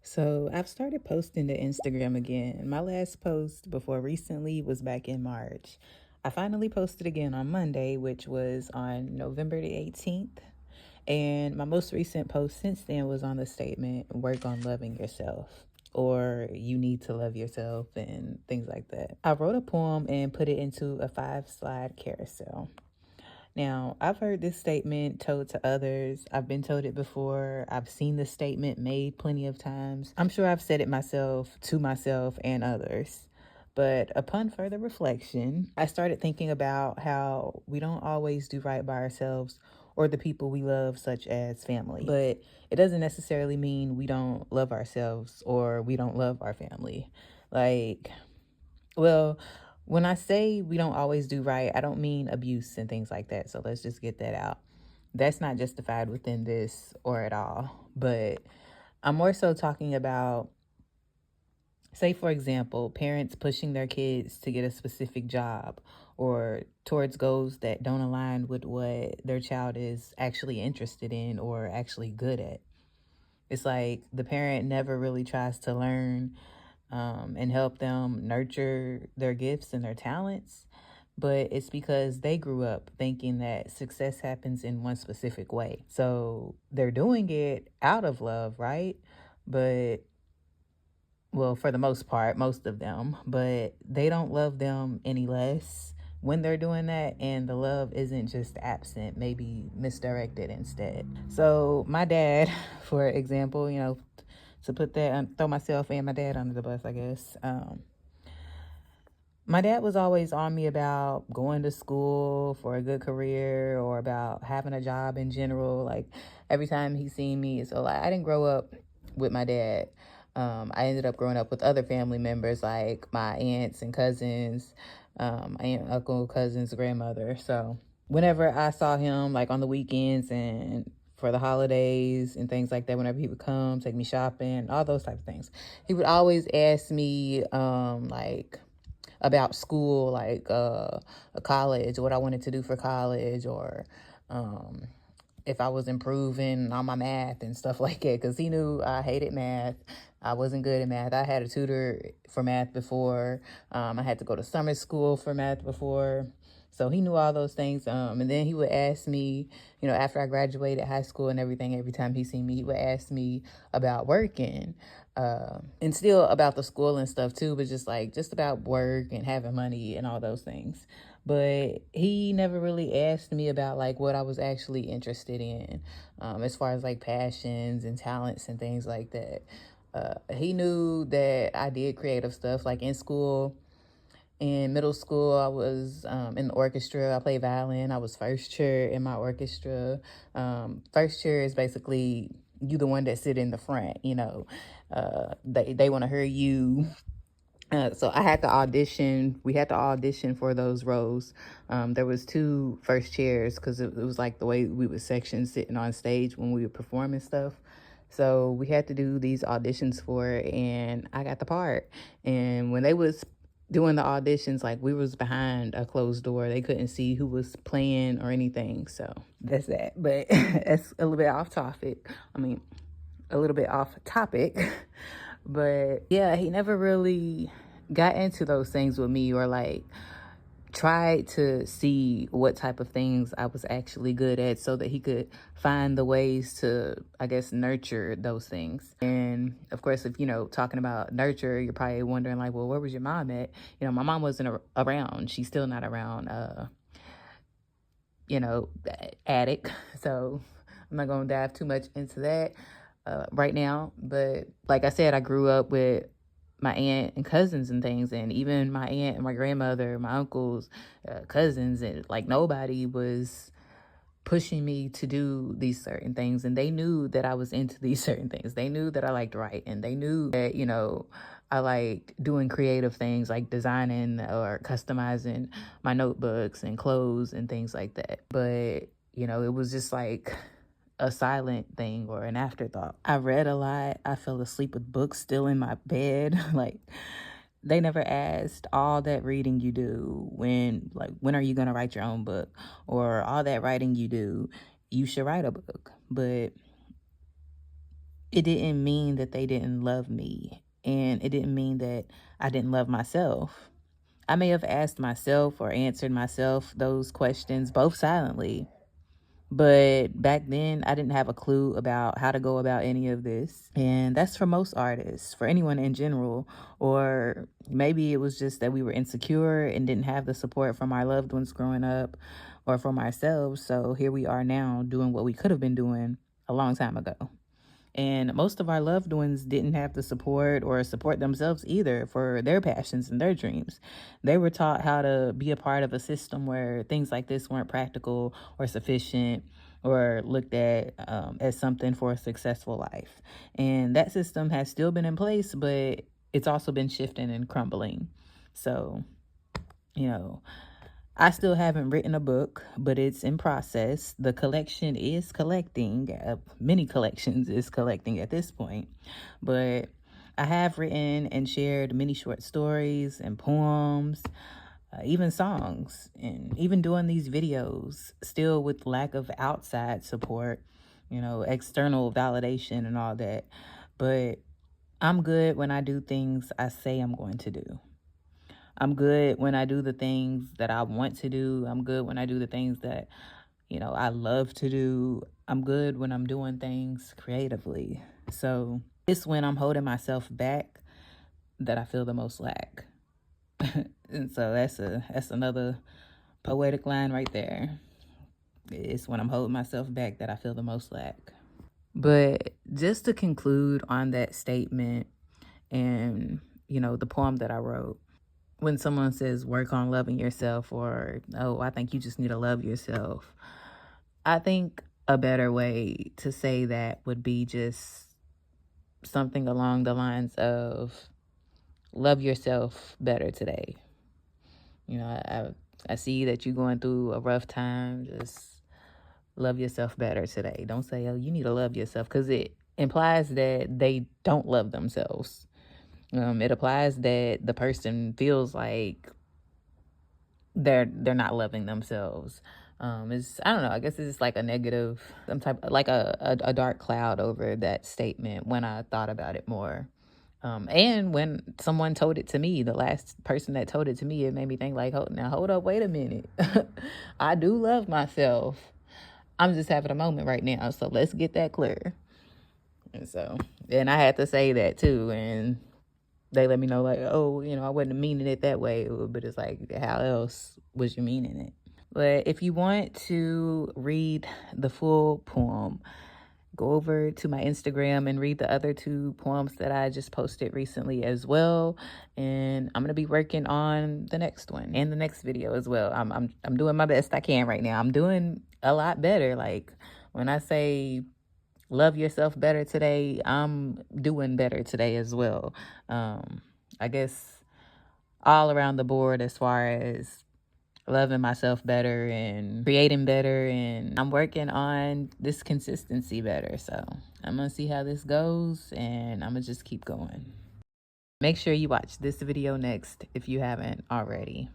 So I've started posting to Instagram again. My last post before recently was back in March. I finally posted again on Monday, which was on November the 18th. And my most recent post since then was on the statement, work on loving yourself, or you need to love yourself, and things like that. I wrote a poem and put it into a 5 slide carousel. Now, I've heard this statement told to others. I've been told it before. I've seen the statement made plenty of times. I'm sure I've said it myself, to myself, and others. But upon further reflection, I started thinking about how we don't always do right by ourselves or the people we love, such as family. But it doesn't necessarily mean we don't love ourselves or we don't love our family. Like, well, when I say we don't always do right, I don't mean abuse and things like that. So let's just get that out. That's not justified within this or at all. But I'm more so talking about, say, for example, parents pushing their kids to get a specific job or towards goals that don't align with what their child is actually interested in or actually good at. It's like the parent never really tries to learn and help them nurture their gifts and their talents. But it's because they grew up thinking that success happens in one specific way. So they're doing it out of love, right? But, well, for the most part, most of them, but they don't love them any less when they're doing that. And the love isn't just absent, maybe misdirected instead. So my dad, for example, to put that, throw myself and my dad under the bus, I guess. My dad was always on me about going to school for a good career or about having a job in general. Like every time he seen me, so like I didn't grow up with my dad. I ended up growing up with other family members like my aunts and cousins, aunt, uncle, cousins, grandmother. So whenever I saw him, like on the weekends and for the holidays and things like that, whenever he would come, take me shopping, all those type of things, he would always ask me, like about school, like a college, what I wanted to do for college, or um, if I was improving on my math and stuff like that, because he knew I hated math. I wasn't good at math. I had a tutor for math before. I had to go to summer school for math before. So he knew all those things. And then he would ask me, after I graduated high school and everything, every time he seen me, he would ask me about working. And still about the school and stuff too, but just about work and having money and all those things. But he never really asked me about like what I was actually interested in, as far as like passions and talents and things like that. He knew that I did creative stuff. Like in school, in middle school, I was in the orchestra. I played violin. I was first chair in my orchestra. First chair is basically you the one that sit in the front, they want to hear you. So I had to audition. We had to audition for those roles. There was 2 first chairs because it was like the way we would section sitting on stage when we were performing stuff. So we had to do these auditions for it, and I got the part. And when they was doing the auditions, like we was behind a closed door. They couldn't see who was playing or anything. So that's that. But that's a little bit off topic. I mean, a little bit off topic. But yeah, he never really got into those things with me or like tried to see what type of things I was actually good at so that he could find the ways to, I guess, nurture those things. And of course, if, talking about nurture, you're probably wondering like, well, where was your mom at? My mom wasn't around. She's still not around, attic. So I'm not going to dive too much into that right now. But like I said, I grew up with my aunt and cousins and things, and even my aunt and my grandmother, my uncles, cousins, and like nobody was pushing me to do these certain things. And they knew that I was into these certain things. They knew that I liked writing. They knew that, I like doing creative things like designing or customizing my notebooks and clothes and things like that. But, it was just like a silent thing or an afterthought. I read a lot. I fell asleep with books still in my bed. Like they never asked all that reading you do when are you going to write your own book, or all that writing you do, you should write a book. But it didn't mean that they didn't love me. And it didn't mean that I didn't love myself. I may have asked myself or answered myself those questions both silently. But back then, I didn't have a clue about how to go about any of this. And that's for most artists, for anyone in general. Or maybe it was just that we were insecure and didn't have the support from our loved ones growing up or from ourselves. So here we are now doing what we could have been doing a long time ago. And most of our loved ones didn't have the support or support themselves either for their passions and their dreams. They were taught how to be a part of a system where things like this weren't practical or sufficient or looked at as something for a successful life. And that system has still been in place, but it's also been shifting and crumbling. So, you know, I still haven't written a book, but it's in process. The collection is collecting. Many collections is collecting at this point. But I have written and shared many short stories and poems, even songs, and even doing these videos, still with lack of outside support, external validation and all that. But I'm good when I do things I say I'm going to do. I'm good when I do the things that I want to do. I'm good when I do the things that, I love to do. I'm good when I'm doing things creatively. So it's when I'm holding myself back that I feel the most lack. And so that's another poetic line right there. It's when I'm holding myself back that I feel the most lack. But just to conclude on that statement and, the poem that I wrote, when someone says work on loving yourself, or, oh, I think you just need to love yourself, I think a better way to say that would be just something along the lines of love yourself better today. I see that you're going through a rough time. Just love yourself better today. Don't say, oh, you need to love yourself, because it implies that they don't love themselves. It applies that the person feels like they're not loving themselves. It's, I don't know, I guess it's just like a negative, some type, like a dark cloud over that statement when I thought about it more. And when someone told it to me, the last person that told it to me, it made me think like, hold up, wait a minute. I do love myself. I'm just having a moment right now, so let's get that clear. And I had to say that too, and they let me know like, oh, I wasn't meaning it that way, but it's like, how else was you meaning it? But if you want to read the full poem, go over to my Instagram and read the other 2 poems that I just posted recently as well. And I'm gonna be working on the next one and the next video as well. I'm doing my best I can right now. I'm doing a lot better. Like when I say love yourself better today, I'm doing better today as well. I guess all around the board as far as loving myself better and creating better, and I'm working on this consistency better. So I'm gonna see how this goes, and I'm gonna just keep going. Make sure you watch this video next if you haven't already.